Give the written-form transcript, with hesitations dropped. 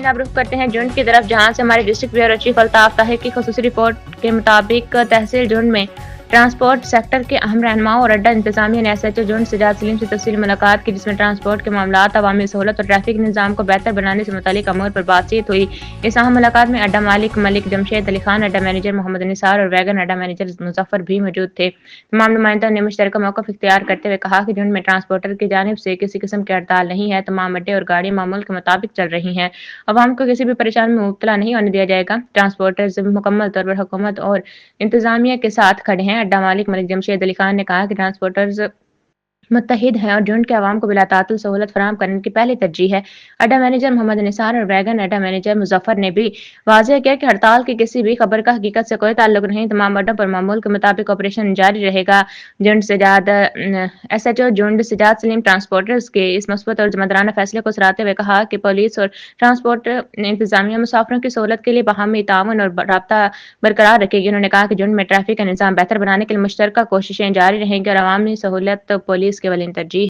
नाज़रीन अब रुख करते हैं जुंड की तरफ, जहां से हमारे district bureau chief Altaf Tahir की खुसूसी रिपोर्ट के मुताबिक तहसील जुंड में ट्रांसपोर्ट सेक्टर के अहम रहनुमाओं और अड्डा इंतजामिया ने SHO जुंड सजाद सलीम से तफसीली मुलाकात की, जिसमें ट्रांसपोर्ट के मामलात, अवामी सहूलत और ट्रैफिक निज़ाम को बेहतर बनाने से मुतालिक अमूर पर बातचीत हुई। इस अहम मुलाकात में अड्डा मालिक मलिक जमशेद अली खान, अड्डा मैनेजर मोहम्मद निसार और वैगन अड्डा मैनेजर मुजफ्फर भी मौजूद थे। तमाम नुमाइंदों ने मुश्तरका मौक़िफ़ इख्तियार करते हुए कहा कि जुंड में ट्रांसपोर्टर की जानिब से किसी किस्म की हड़ताल नहीं है। तमाम अड्डे और गाड़ियाँ मामूल के मुताबिक चल रही हैं। अवाम को किसी भी परेशानी में मुब्तला नहीं होने दिया जाएगा। ट्रांसपोर्टर्स मुकम्मल तौर पर हुकूमत और इंतजामिया के साथ खड़े हैं। अड्डा मालिक मलिक जमशेद अली खान ने कहा कि ट्रांसपोर्टर्स मुत्तहिद हैं और जुंड के अवाम को बिलातातुल सहूलत फराहम करने की पहली तरजीह है। अड्डा मैनेजर मोहम्मद निसार और वैगन अड्डा मैनेजर मुजफ्फर ने भी वाज़ेह किया कि हड़ताल की किसी भी खबर का हकीकत से कोई ताल्लुक नहीं। तमाम अड्डों पर मामूल के मुताबिक ऑपरेशन जारी रहेगा। SHO जुंड सजाद सलीम ट्रांसपोर्टर्स के इस मुस्बत और ज़िम्मेदाराना फैसले को सराहते हुए कहा कि पुलिस और ट्रांसपोर्ट इंतजामिया मुसाफिरों की सहूलत के लिए बाहमी ताउन और राब्ता बरकरार रखेगी। उन्होंने कहा कि जुंड में ट्रैफिक का निज़ाम बेहतर बनाने के लिए मुश्तरका कोशिशें जारी रहेंगी और अवामी सहूलत पुलिस की अवलिन तरजीह।